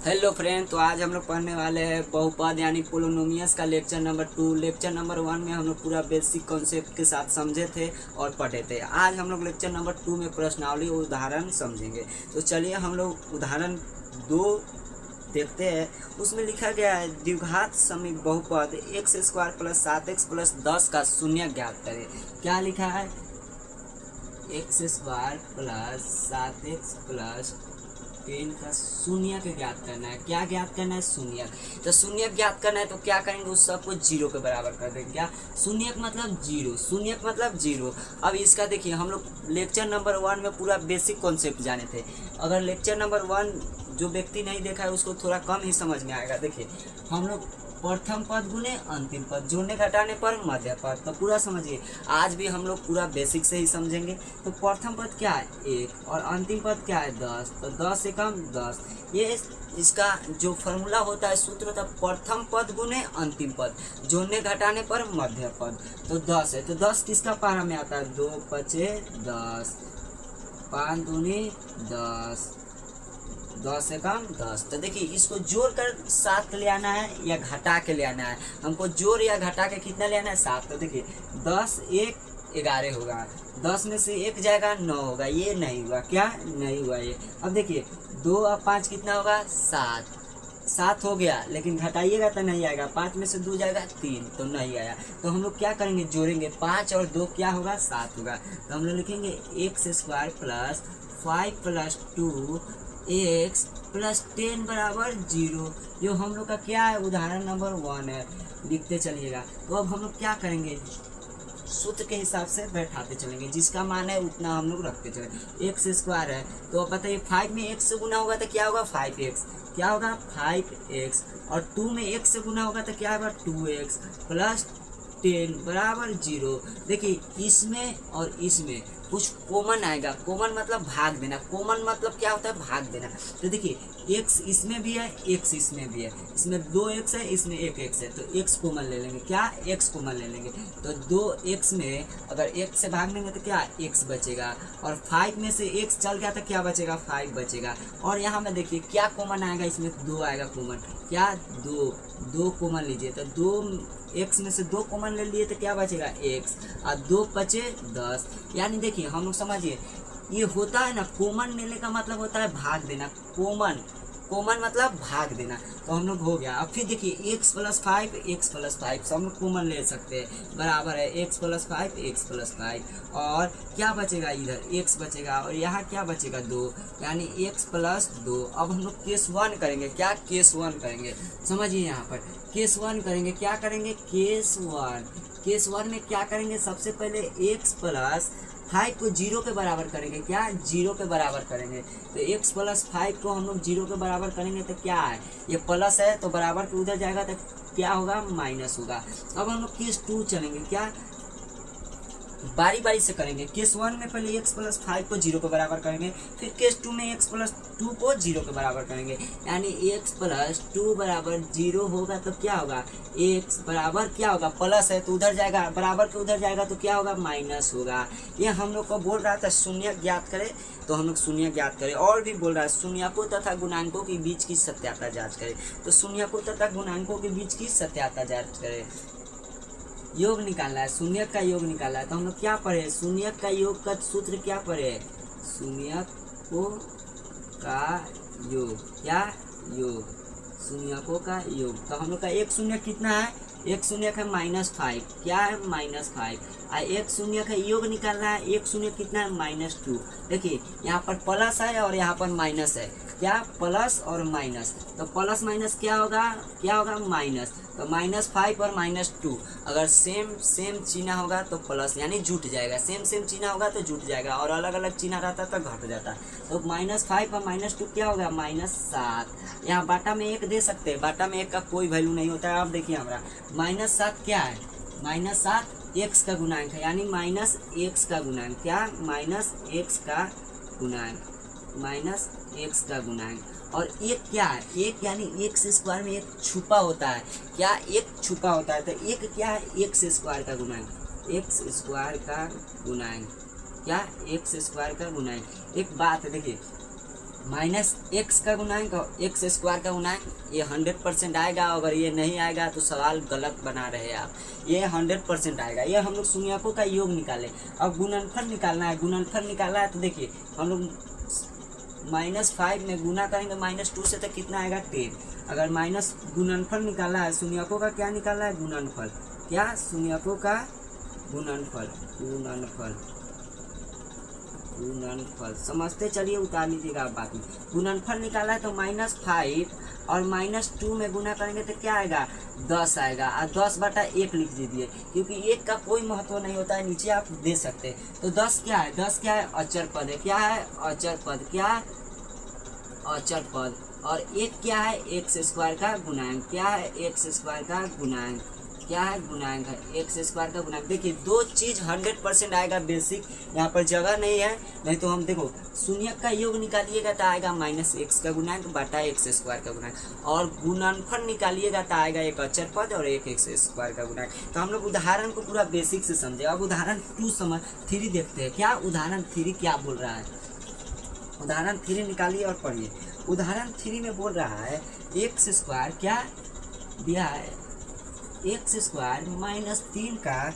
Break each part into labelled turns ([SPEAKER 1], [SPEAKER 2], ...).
[SPEAKER 1] Hello friend, तो आज हम लोग पढ़ने वाले हैं बहुपद यानी पोलिनोमियल्स का लेक्चर नंबर 2। लेक्चर नंबर 1 में हम लोग पूरा बेसिक कॉन्सेप्ट के साथ समझे थे और पढ़े थे। आज हम लोग लेक्चर नंबर 2 में प्रश्नावली उदाहरण समझेंगे। तो चलिए हम लोग उदाहरण 2 देखते हैं। उसमें लिखा गया है द्विघात समीप बहुपद x² + 7x + 10 का शून्य ज्ञात करें। क्या लिखा है? x² + 7x + 10 का शून्य के ज्ञात करना है। क्या ज्ञात करना है? शून्य। तो शून्य ज्ञात करना है तो क्या करेंगे? उस सबको जीरो के बराबर कर देंगे। क्या? शून्य मतलब जीरो, शून्य मतलब जीरो। अब इसका देखिए, हम लोग लेक्चर नंबर 1 में पूरा बेसिक कॉन्सेप्ट जाने थे। अगर लेक्चर नंबर 1 जो व्यक्ति नहीं देखा है उसको थोड़ा कम ही समझ में आएगा। देखिए, हम लोग प्रथम पद गुने अंतिम पद, जोड़ने घटाने पर मध्य पद। तो पूरा समझिए, आज भी हम लोग पूरा बेसिक से ही समझेंगे। तो प्रथम पद क्या है? 1 और अंतिम पद क्या है? 10। तो 10 से कम 10। ये इसका जो फॉर्मूला होता है, सूत्र होता है प्रथम पद गुने अंतिम पद, जोड़ने घटाने पर मध्य पद। तो 10 है, तो 10 किसका पारा में आता है? 2 × 5 = 10, 5 दूनी 10, 10 से कम 10। तो देखिए, इसको जोड़ कर 7 ले आना है या घटा के ले आना है। हमको जोड़ या घटा के कितना ले आना है? 7। तो देखिए, 10 1 11 होगा, 10 में से 1 जाएगा 9 होगा। ये नहीं हुआ। क्या नहीं हुआ? ये। अब देखिए, 2 और 5 कितना होगा? 7। 7 हो गया, लेकिन घटाइएगा तो नहीं आएगा। 5 में से 2 जाएगा 3, तो नहीं आया। तो हम लोग क्या करेंगे? जोड़ेंगे। 5 और 2 क्या होगा? 7 होगा। तो हम लोग लिखेंगे x² + 5 + 2 x + 10 = 0। जो हम लोग का क्या है? उदाहरण नंबर 1 है। लिखते चलिएगा। तो अब हम लोग क्या करेंगे? सूत्र के हिसाब से बैठाते चलेंगे, जिसका मान है उतना हम लोग रखते चलेंगे। x² है, तो अब बताइए 5 में x से गुना होगा तो क्या होगा? 5x। क्या होगा? 5x। और 2 में x से गुना होगा तो क्या होगा? 2x + 10 = 0। देखिए, इसमें और इसमें कुछ कॉमन आएगा। कॉमन मतलब भाग देना। कॉमन मतलब क्या होता है? भाग देना। तो देखिए, x इसमें भी है, x इसमें भी है। इसमें 2x है, इसमें 1x है, तो x कॉमन ले लेंगे। क्या? x कॉमन ले लेंगे। तो 2x में अगर x से भाग देंगे तो क्या? x बचेगा। और 5 में से x चल गया तो क्या बचेगा? 5 बचेगा। और यहाँ में देखिए क्या कॉमन आएगा? इसमें 2 आएगा कॉमन। क्या? 2 कॉमन लीजिए। तो 2x में से 2 कॉमन ले लिए तो क्या बचेगा? x। और 2 बचे 10। यानी देखिए, हम लोग समझिए, ये होता है ना, कॉमन लेने का मतलब होता है भाग देना। कॉमन मतलब भाग देना। तो हम लोग हो गया। अब फिर देखिए, x + 5 x + 5 सब लोग कॉमन ले सकते हैं, बराबर है x + 5 x + 5। और क्या बचेगा? इधर x बचेगा और यहाँ क्या बचेगा? 2, यानी x + 2। अब हम लोग केस 1 करेंगे। क्या? केस 1 करेंगे। समझिए, यहाँ पर केस 1 करेंगे। क्या करेंगे? केस 1 में क्या करेंगे? सबसे पहले x + 5 को 0 के बराबर करेंगे। क्या? 0 के बराबर करेंगे। तो x + 5 को हम लोग 0 के बराबर करेंगे तो क्या है? ये प्लस है, तो बराबर के उधर जाएगा तो क्या होगा? माइनस होगा। अब हम लोग केस 2 चलेंगे। क्या? बारी बारी से करेंगे। केस 1 में पहले x + 5 को 0 के बराबर करेंगे, फिर केस 2 में x + 2 को 0 के बराबर करेंगे। यानी x + 2 = 0 होगा तो क्या होगा? x बराबर क्या होगा? प्लस है तो उधर जाएगा, बराबर के उधर जाएगा तो क्या होगा? माइनस होगा। ये हम लोग को बोल रहा था शून्य ज्ञात करें, तो हम लोग शून्य ज्ञात करें। और भी बोल रहा है शून्यकों तथा गुणांकों के बीच की सत्याता जांच करें। तो शून्यकों तथा गुणांकों के बीच की सत्याता जांच करें। योग निकालना है, शून्यक का योग निकालना है। तो हम लोग क्या पढ़े? शून्यक का योग का सूत्र क्या पढ़े? शून्यकों का योग। क्या? योग। शून्यकों का योग। तो हम लोग का एक शून्य कितना है? एक शून्य है -5। क्या है? -5। एक शून्य का योग निकालना है। एक शून्य कितना है? -2। देखिए, यहाँ पर प्लस है और यहाँ पर माइनस है। क्या? प्लस और माइनस। तो प्लस माइनस क्या होगा? क्या होगा? माइनस। तो -5 और -2 अगर सेम चिन्ह होगा तो प्लस, यानी जुट जाएगा। सेम चिन्ह होगा तो जुट जाएगा, और अलग अलग चिन्ह रहता तो घट जाता। तो -5 और -2 क्या होगा? -7। यहाँ बाटा में 1 दे सकते हैं। बाटा में 1 का कोई वैल्यू नहीं होता है। अब देखिए, हमारा -7 क्या है? -7 x का गुणांक है, यानी -x का गुणांक। क्या? -x का गुणांक। -x का गुणांक। और एक क्या है? एक यानी x² में एक छुपा होता है। क्या? एक छुपा होता है। तो एक क्या है? x² का गुणांक। x² का गुणांक। क्या? x² का गुणांक। एक बात है, देखिए, माइनस एक्स का गुणांक और एक्स स्क्वायर का गुणांक, ये 100% आएगा। अगर ये नहीं आएगा तो सवाल गलत बना रहे आप। ये 100% आएगा। ये हम लोग शून्यकों का योग निकाले। अब गुणनफल निकालना है। गुणनफल निकाला है तो देखिए हम लोग -5 में गुना करेंगे -2 से तो कितना आएगा 10। अगर माइनस गुणनफल निकाला है, शून्यकों का क्या निकाला है, गुणनफल। क्या, शून्यकों का गुणनफल। गुणनफल गुणनफल समझते चलिए, उतार लीजिएगा आप बात में। गुणनफल निकाला है तो -5 और -2 में गुना करेंगे तो क्या आएगा, 10 आएगा। और 10/1 लिख दीजिए, क्योंकि 1 का कोई महत्व नहीं होता है, नीचे आप दे सकते हैं। तो 10 क्या है, 10 क्या है, अचर पद है। क्या है, अचर पद। क्या, अचर पद। और 1 क्या है, एक्स स्क्वायर का गुणांक। क्या है, एक्स स्क्वायर का गुणांक। क्या है, गुणांक है, एक्स स्क्वायर का गुणांक। देखिए दो चीज 100% आएगा बेसिक, यहाँ पर जगह नहीं है। नहीं तो हम देखो शून्यक का योग निकालिएगा तो आएगा -x का गुणांक बटा एक्स स्क्वायर का गुणांक। और गुणनफल निकालिएगा तो आएगा एक अचर पद और एक एक्स स्क्वायर का गुणांक। तो हम लोग उदाहरण को पूरा बेसिक से समझे। अब उदाहरण 3 देखते हैं। क्या उदाहरण 3 क्या बोल रहा है। उदाहरण 3 निकालिए और पढ़िए। उदाहरण 3 में बोल रहा है एक्स स्क्वायर क्या दिया है, एक्स स्क्वायर -3 का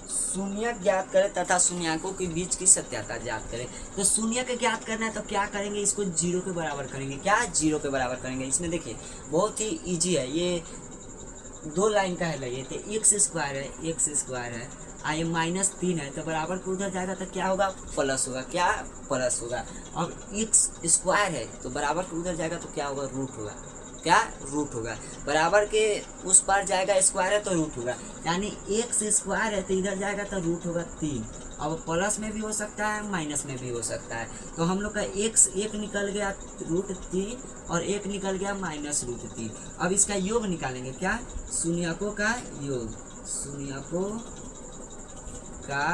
[SPEAKER 1] शून्यक ज्ञात करें तथा शून्यकों के बीच की सत्यता ज्ञात करें। तो शून्यक ज्ञात करना है तो क्या करेंगे, इसको 0 के बराबर करेंगे। क्या, 0 के बराबर करेंगे। इसमें देखिए बहुत ही इजी है, ये 2 लाइन का है। लगे तो एक्स स्क्वायर है, एक्स स्क्वायर है, ये -3 है तो बराबर को उधर जाएगा तो क्या होगा, प्लस होगा। क्या, प्लस होगा। अब एक्स स्क्वायर है तो बराबर को उधर जाएगा तो क्या होगा, रूट होगा। क्या, रूट होगा। बराबर के उस पार जाएगा, स्क्वायर है तो रूट होगा। यानी एक्स स्क्वायर है तो इधर जाएगा तो रूट होगा 3। अब प्लस में भी हो सकता है, माइनस में भी हो सकता है। तो हम लोग का एक्स एक निकल गया √3 और एक निकल गया -√3। अब इसका योग निकालेंगे। क्या, शून्यकों का योग। शून्यकों का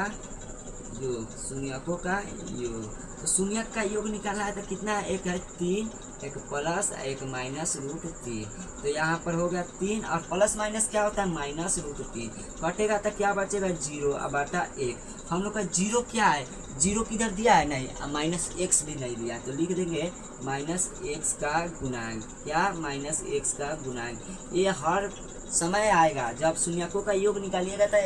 [SPEAKER 1] योग। शून्यकों का योग। तो शून्यक का योग निकालना है तो कितना है, एक है 3, एक प्लस एक -√3। तो यहाँ पर हो गया 3 और प्लस माइनस क्या होता है, -√3। कटेगा तो क्या बचेगा, 0 और बटा 1। हम लोग का 0 क्या है, 0 किधर दिया है, नहीं, -x भी नहीं दिया। तो लिख देंगे -x का गुणांक। क्या, -x का गुणांक। ये हर समय आएगा जब शून्यकों का योग निकालिएगा तो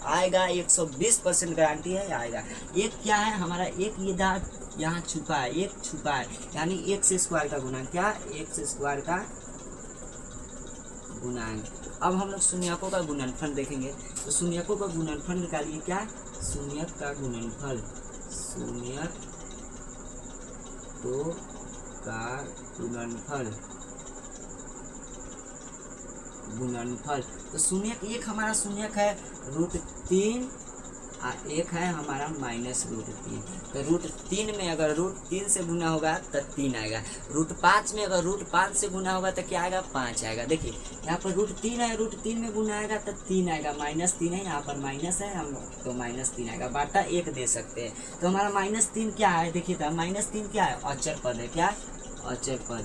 [SPEAKER 1] आएगा, 120% गारंटी है आएगा। एक क्या है हमारा, एक ये दांत यहाँ छुपा है, एक छुपा है, यानी एक्स स्क्वायर का गुणांक। क्या, एक्स स्क्वायर का गुणांक। अब हम लोग शून्यकों का गुणनफल देखेंगे। तो शून्यकों का गुणनफल निकालिए। क्या, शून्यक का गुणनफल। शून्यकों का गुणनफल। गुणनफल। तो शून्यक एक हमारा शून्यक है √3 और एक है हमारा -√3। तो √3 में अगर √3 से गुना होगा तो 3 आएगा। √5 में अगर √5 से गुना होगा तो क्या आएगा, 5 आएगा। देखिए यहाँ पर √3 है, √3 में गुना आएगा तो 3 आएगा। -3 है, यहाँ पर माइनस है हम लोग तो -3 आएगा। बटा 1 दे सकते हैं। तो हमारा -3 क्या है, देखिए था -3 क्या है, अचर पद है। क्या, अचर पद।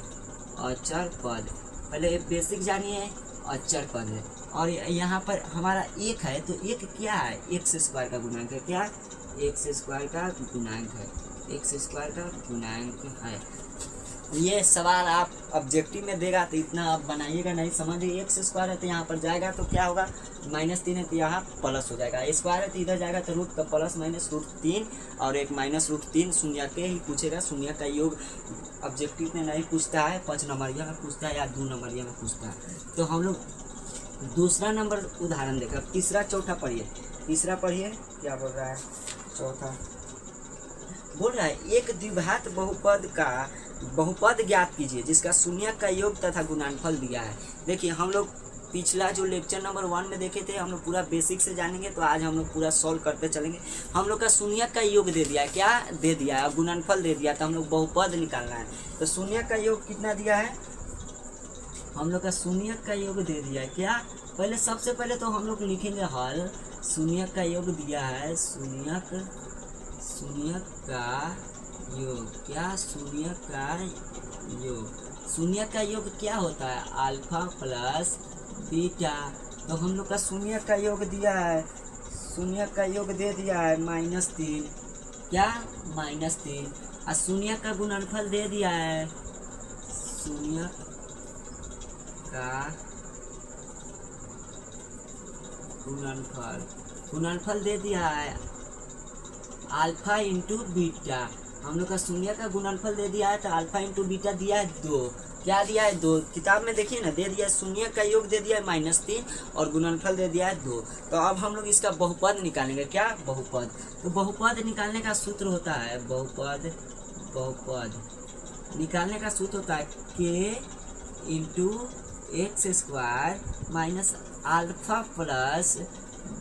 [SPEAKER 1] अचर पद पहले बेसिक जानिए, अचर पद है। और यहाँ पर हमारा 1 है तो 1 क्या है, एक्स स्क्वायर का गुणांक है। क्या, एक्स स्क्वायर का गुणांक है। एक्स स्क्वायर का गुणांक है। ये सवाल आप ऑब्जेक्टिव में देगा तो इतना आप बनाइएगा नहीं, समझिए। एक्स स्क्वायर है तो यहाँ पर जाएगा तो क्या होगा, -3 है तो यहाँ प्लस हो जाएगा। स्क्वायर है तो इधर जाएगा तो रूट का प्लस -√3 और एक -√3। शून्य के ही पूछेगा, शून्य का योग ऑब्जेक्टिव में नहीं पूछता है, 5 नंबरिया में पूछता है या 2 नंबरिया में पूछता है। तो हम लोग दूसरा नंबर उदाहरण देखा। तीसरा चौथा पढ़िए। तीसरा पढ़िए क्या बोल रहा है, चौथा बोल रहा है एक द्विघात बहुपद का बहुपद ज्ञात कीजिए जिसका शून्यक का योग तथा गुणनफल दिया है। देखिए हम लोग पिछला जो लेक्चर नंबर 1 में देखे थे, हम लोग पूरा बेसिक से जानेंगे। तो आज हम लोग पूरा सॉल्व करते चलेंगे। हम लोग का शून्यक का योग दे दिया है। क्या दे दिया है, गुणनफल दे दिया। तो हम लोग बहुपद निकालना है। तो शून्यक का योग कितना दिया है, हम लोग का शून्यक का योग दे दिया है। क्या, पहले सबसे पहले तो हम लोग लिखेंगे हल। शून्यक का योग दिया है, शून्यक का योग। क्या, शून्यक का योग। शून्यक का योग क्या होता है, अल्फा प्लस बीटा। तो हम लोग का शून्यक का योग दिया है, शून्यक का योग दे दिया है -3। क्या, -3। और शून्य का गुणनफल दे दिया है, शून्य का गुणनफल दे दिया है अल्फा इंटू बीटा। हम लोग का शून्य का गुणनफल दे दिया है तो अल्फा इंटू बीटा दिया है 2। क्या दिया है 2, किताब में देखिए ना, दे दिया है शून्य का योग दे दिया है -3 और गुणनफल दे दिया है 2। तो अब हम लोग इसका बहुपद निकालेंगे। क्या बहुपद, तो बहुपद निकालने का सूत्र होता है, बहुपद निकालने का सूत्र होता है k into x square minus alpha plus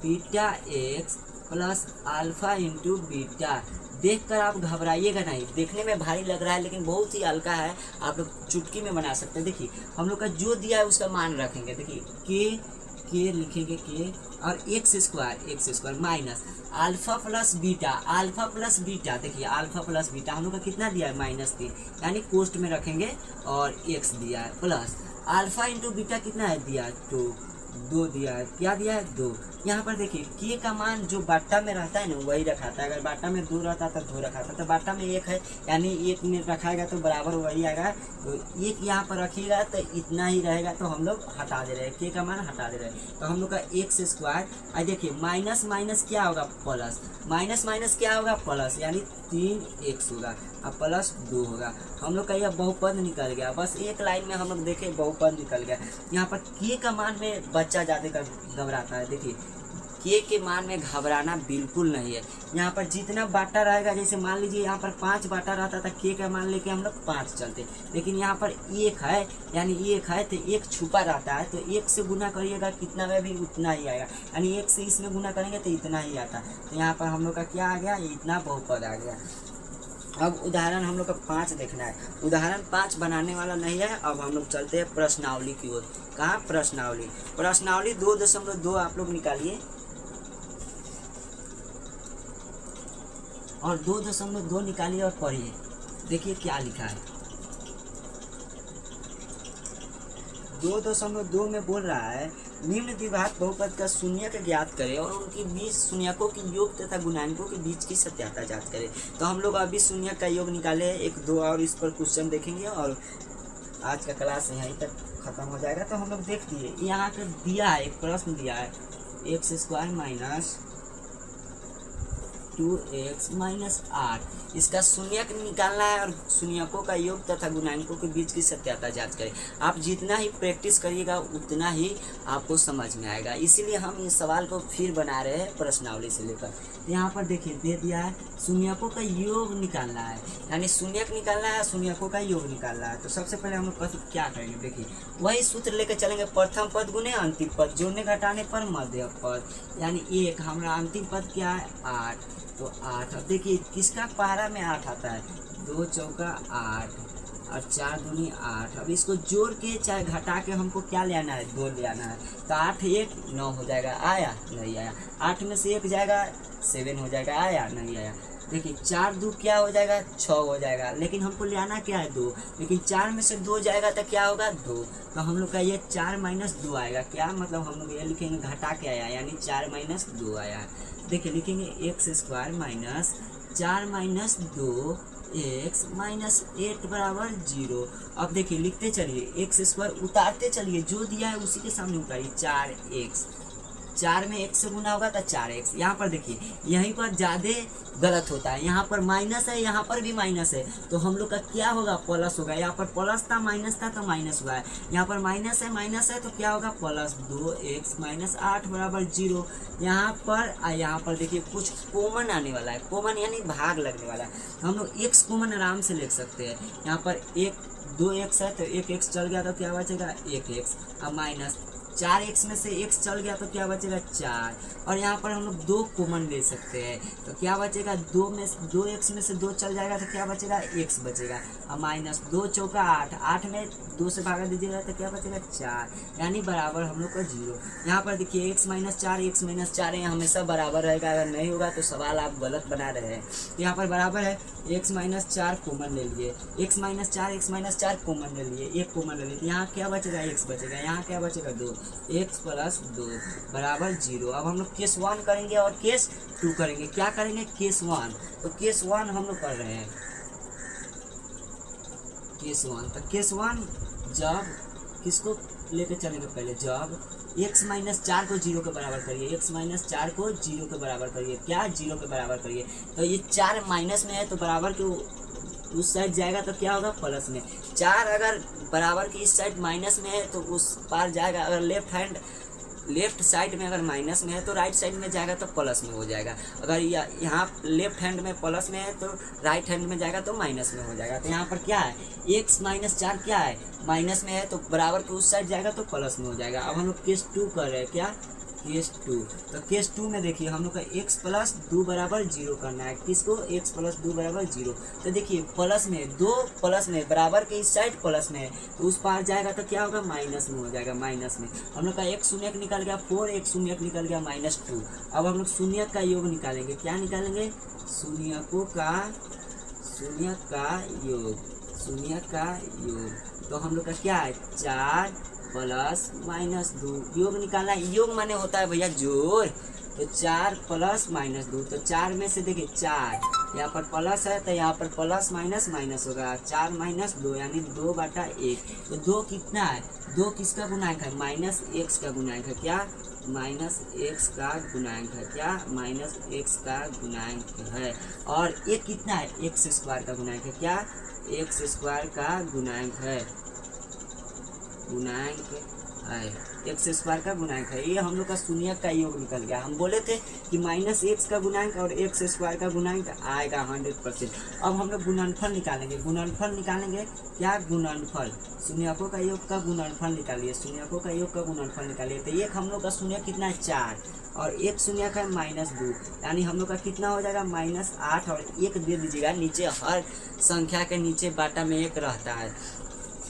[SPEAKER 1] beta x plus alpha into beta. देखकर आप घबराइएगा नहीं, देखने में भारी लग रहा है लेकिन बहुत ही हल्का है, आप लोग चुटकी में बना सकते हैं। देखिए हम लोग का जो दिया है उसका मान रखेंगे। देखिए के लिखेंगे के और x square minus alpha plus beta. देखिए अल्फा प्लस बीटा हम लोग का कितना दिया है -3, यानी कोष्ट में रखेंगे और एक्स दिया है प्लस अल्फा इंटू बीटा कितना है दिया है 2 दिया है। क्या दिया है 2। यहाँ पर देखिए के का मान जो बाटा में रहता है ना वही रखाता है। अगर बाटा में 2 रहता तो 2 रखाता, तो बाटा में 1 है यानी 1 में रखाएगा तो बराबर वही आएगा। तो 1 यहाँ पर रखिएगा तो इतना ही रहेगा, तो हम लोग हटा दे रहे हैं, के का मान हटा दे रहे हैं। तो हम लोग का एक्स स्क्वायर, और देखिए माइनस माइनस क्या होगा प्लस, माइनस क्या होगा प्लस, यानी 3x होगा और प्लस 2 होगा। हम लोग का यह बहुपद निकल गया। बस एक लाइन में हम लोग देखे बहुपद निकल गया। यहाँ पर के का मान में बच्चा ज़्यादा घबराता है। देखिए के मान में घबराना बिल्कुल नहीं है। यहाँ पर जितना बाटा रहेगा, जैसे मान लीजिए यहाँ पर 5 बाटा रहता था, के का मान लेके हम लोग 5 चलते, लेकिन यहाँ पर 1 है यानी 1 है तो 1 छुपा रहता है, तो 1 से गुना करिएगा कितना में भी उतना ही आएगा, यानी 1 से इसमें गुना करेंगे तो इतना ही आता। तो यहाँ पर हम लोग का क्या आ गया, इतना बहुपद आ गया। अब उदाहरण हम लोग का 5 देखना है। उदाहरण 5 बनाने वाला नहीं है। अब हम लोग चलते हैं प्रश्नावली की ओर। कहाँ प्रश्नावली 2.2 आप लोग निकालिए और 2.2 निकालिए और पढ़िए। देखिए क्या लिखा है। 2.2 में बोल रहा है निम्न द्विघात बहुपद का शून्यक ज्ञात करें और उनके बीच शून्यकों के योग तथा गुणांकों के बीच की सत्याता जांच करें। तो हम लोग अभी शून्यक का योग निकाले हैं, 1 2 और इस पर क्वेश्चन देखेंगे और आज का क्लास यहीं तक खत्म हो जाएगा। तो हम लोग देख दिए, यहाँ पे दिया है एक प्रश्न दिया है, x square minus 2x minus 8, इसका शून्यक निकालना है और शून्यकों का योग तथा गुणांकों के बीच की सत्याता जांच करें। आप जितना ही प्रैक्टिस करिएगा उतना ही आपको समझ में आएगा, इसीलिए हम इस सवाल को फिर बना रहे हैं प्रश्नावली से लेकर। यहाँ पर देखिए दे दिया है शून्यकों का योग निकालना है, यानी शून्यक निकालना है, शून्यकों का योग निकालना है। तो सबसे पहले हम लोग क्या करेंगे, देखिए वही सूत्र लेकर चलेंगे, प्रथम पद गुने अंतिम पद, जोड़ने घटाने पर मध्य पद, यानी 1 हमारा अंतिम पद क्या है 8, तो 8। अब देखिए किसका पहाड़ा में 8 आता है, 2 चौका 8 और 4 दूनी 8। अब इसको जोड़ के चाहे घटा के हमको क्या ले आना है, 2 ले आना है। तो 8 1 9 हो जाएगा, आया नहीं आया। 8 में से 1 जाएगा 7 हो जाएगा, आया नहीं आया। देखिए 4 2 क्या हो जाएगा 6 हो जाएगा, लेकिन हमको ले आना क्या है 2, लेकिन 4 में से 2 जाएगा तो क्या होगा 2। तो हम लोग का ये 4 माइनस 2 आएगा। क्या मतलब, हम लोग ये लिखेंगे घटा के आया, यानी 4 माइनस 2 आया। देखिए लिखेंगे x square minus 4 minus 2 x minus 8 बराबर 0। अब देखिए लिखते चलिए, एक्स स्क्वायर उतारते चलिए, जो दिया है उसी के सामने उतारिए, 4x, 4 में 1 से गुना होगा तो 4x। यहाँ पर देखिए यहीं पर ज़्यादा गलत होता है, यहाँ पर माइनस है, यहाँ पर भी माइनस है, तो हम लोग का क्या होगा प्लस होगा। यहाँ पर प्लस था माइनस था तो माइनस हुआ है, यहाँ पर माइनस है तो क्या होगा प्लस 2x माइनस 8 बराबर 0। यहाँ पर देखिए कुछ कॉमन आने वाला है, कॉमन यानी भाग लगने वाला है। हम लोग x कॉमन आराम से ले सकते हैं। यहाँ पर 2x है तो 1x चल गया तो क्या बचेगा 1x, अब माइनस 4x में से x चल गया तो क्या बचेगा 4, और यहाँ पर हम लोग 2 कॉमन ले सकते हैं तो क्या बचेगा 2x में से 2 चल जाएगा तो क्या बचेगा x बचेगा, और माइनस 2 चौका 8, 8 में 2 से भागा दीजिएगा तो क्या बचेगा 4, यानी बराबर हम लोग का 0। यहाँ पर देखिए x माइनस 4 है, हमेशा बराबर रहेगा, अगर नहीं होगा तो सवाल आप गलत बना रहे हैं। यहाँ पर बराबर है x माइनस 4 कॉमन ले लिए, x माइनस 4 कॉमन ले लिए, 1 कॉमन ले लिए, यहाँ क्या बचेगा x बचेगा, यहाँ क्या बचेगा 2, x प्लस 2 बराबर 0। अब हम लोग केस 1 करेंगे और केस 2 करेंगे। क्या करेंगे केस 1, तो केस 1 हम लोग कर रहे हैं, केस वन। तो केस वन जब किसको लेके चलेंगे, पहले जब x माइनस 4 को 0 के बराबर करिए, x माइनस 4 को 0 के बराबर करिए, क्या 0 के बराबर करिए। तो ये 4 माइनस में है तो बराबर के उस साइड जाएगा तो क्या होगा, प्लस में। 4 अगर बराबर की इस साइड माइनस में है तो उस पार जाएगा। अगर लेफ्ट साइड में अगर माइनस में है तो राइट साइड में जाएगा तो प्लस में हो जाएगा। अगर यहाँ लेफ्ट हैंड में प्लस में है तो राइट हैंड में जाएगा तो माइनस में हो जाएगा। तो यहाँ पर क्या है, x माइनस 4 क्या है, माइनस में है तो बराबर के उस साइड जाएगा तो प्लस में हो जाएगा। अब हम लोग केस 2 कर रहे हैं, क्या केस 2। तो केस 2 में देखिए हम लोग का x प्लस 2 बराबर 0 करना है। किसको, x प्लस 2 बराबर 0। तो देखिए प्लस में 2 प्लस में बराबर के इस साइड प्लस में है तो उस पार जाएगा तो क्या होगा, माइनस में हो जाएगा। माइनस में हम लोग का एक शून्य निकल गया 4, एक शून्य निकल गया -2। अब हम लोग शून्य का योग निकालेंगे, क्या निकालेंगे, शून्यकों का योग। तो हम लोग का क्या है, 4 प्लस -2 योग निकालना है। योग माने होता है भैया जोड़। तो 4 प्लस -2, तो 4 में से देखिए 4 यहाँ पर प्लस है तो यहाँ पर प्लस माइनस माइनस होगा। 4 - 2 यानी 2/1। तो 2 कितना है, 2 किसका गुणांक है, -x का गुणांक है। क्या, -x का गुणांक है। क्या, -x का गुणांक है। और एक कितना है, x² का गुणांक है। क्या, x² का गुणांक है, x² का गुणांक है। ये हम लोग का शून्य का योग निकल गया। हम बोले थे कि -x का गुणांक और x² का गुणांक आएगा 100%। अब हम लोग गुणनफल निकालेंगे। क्या, गुणनफल, शून्यकों का योग का गुणनफल निकालिए। तो एक हम लोग का शून्य कितना है, 4 और एक शून्य का है -2 यानी हम लोग का कितना हो जाएगा, -8 और 1 दे दीजिएगा। नीचे हर संख्या के नीचे बाटा में 1 रहता है।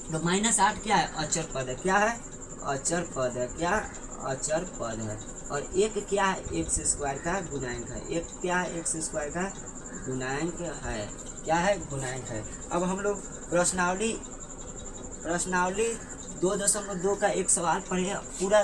[SPEAKER 1] तो -8 क्या है, अचर पद है। क्या है, अचर पद है। क्या, अचर पद है। और एक क्या है, x² का गुणांक है। एक क्या है, x² का गुणांक है। क्या है, गुणांक है। अब हम लोग प्रश्नावली 2.2 का एक सवाल पढ़े। पूरा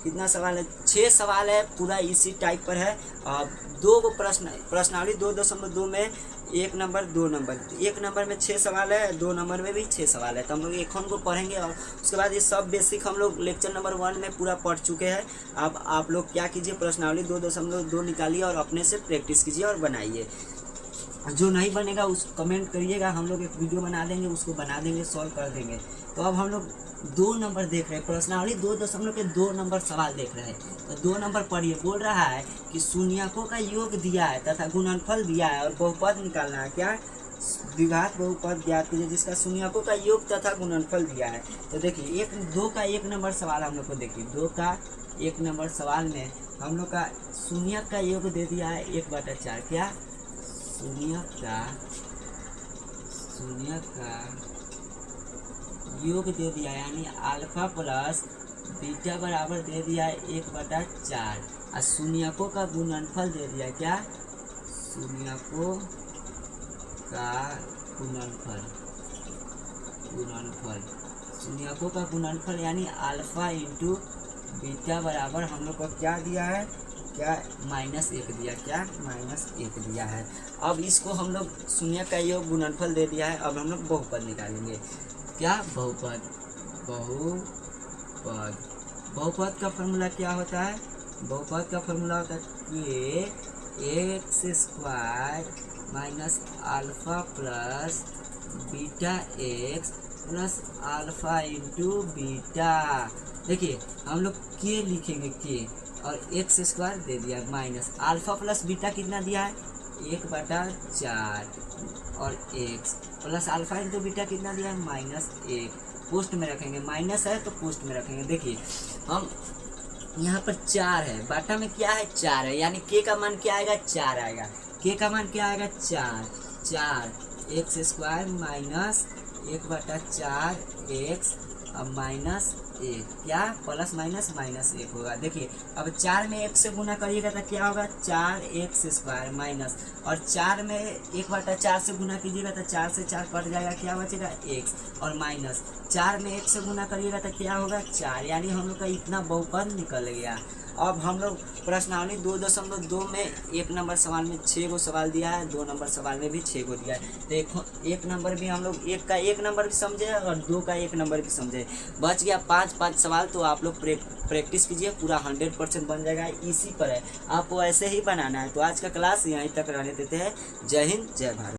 [SPEAKER 1] कितना सवाल है, 6 सवाल है, पूरा इसी टाइप पर है। अब 2 प्रश्नावली 2.2 में 1 नंबर 2 नंबर, 1 नंबर में 6 सवाल है, 2 नंबर में भी 6 सवाल है। तो हम लोग एक को पढ़ेंगे और उसके बाद ये सब बेसिक हम लोग लेक्चर नंबर 1 में पूरा पढ़ चुके हैं। अब आप लोग क्या कीजिए, प्रश्नावली 2.2 निकालिए और अपने से प्रैक्टिस कीजिए और बनाइए। जो नहीं बनेगा उस कमेंट करिएगा, हम लोग एक वीडियो बना देंगे, उसको बना देंगे, सॉल्व कर देंगे। तो अब हम लोग 2 नंबर देख रहे हैं, प्रश्नावली 2.2 नंबर सवाल देख रहे हैं। तो 2 नंबर पढ़िए। बोल रहा है कि शून्यकों का योग दिया है तथा गुणनफल दिया है और बहुपद निकालना है। क्या, द्विघात बहुपद ज्ञात कीजिए जिसका शून्यकों का योग तथा गुणनफल दिया है। तो देखिए 2 का 1 नंबर सवाल हम लोग को देखिए। 2 का 1 नंबर सवाल में हम लोग का शून्य का योग दे दिया है 1/4। क्या, शून्य का योग दे दिया यानी अल्फा प्लस बीटा बराबर दे दिया है 1/4 और शून्यकों का गुणनफल दे दिया। क्या, शून्यकों का गुणनफल यानी अल्फा इंटू बीटा बराबर हम लोग को क्या दिया है, क्या, -1 दिया। क्या, -1 दिया है। अब इसको हम लोग शून्य का योग गुणनफल दे दिया है। अब हम लोग बहुपद निकालेंगे। क्या, बहुपद का फॉर्मूला क्या होता है, बहुपद का फॉर्मूला होता है कि x² minus alpha plus beta x plus alpha into beta. देखिए हम लोग के लिखेंगे के और x² दे दिया माइनस अल्फा प्लस बीटा कितना दिया है 1/4 और x plus alpha into beta कितना दिया है -1। पोस्ट में रखेंगे, माइनस है तो पोस्ट में रखेंगे। देखिए हम यहाँ पर 4 है, बाटा में क्या है 4 है यानी k का मान क्या आएगा 4 आएगा। k का मान क्या आएगा 4 x² माइनस 1/4 x और माइनस एक, क्या प्लस माइनस माइनस एक होगा। देखिए अब 4 में 1 से गुना करिएगा तो क्या होगा 4x² माइनस, और 4 में 1/4 से गुना कीजिएगा तो 4 से 4 कट जाएगा, क्या बचेगा x, और माइनस 4 में 1 से गुना करिएगा तो क्या होगा 4, यानी हम लोग का इतना बहुपद निकल गया। अब हम लोग प्रश्नावली 2.2 में 1 नंबर सवाल में 6 गो सवाल दिया है, 2 नंबर सवाल में भी 6 गो दिया है। देखो 1 नंबर भी हम लोग 1 का 1 नंबर भी समझे और 2 का 1 नंबर भी समझे। बच गया 5 सवाल, तो आप लोग प्रैक्टिस कीजिए, पूरा 100% बन जाएगा। इसी पर है, आपको ऐसे ही बनाना है। तो आज का क्लास यहीं तक रहने देते हैं। जय हिंद, जय भारत।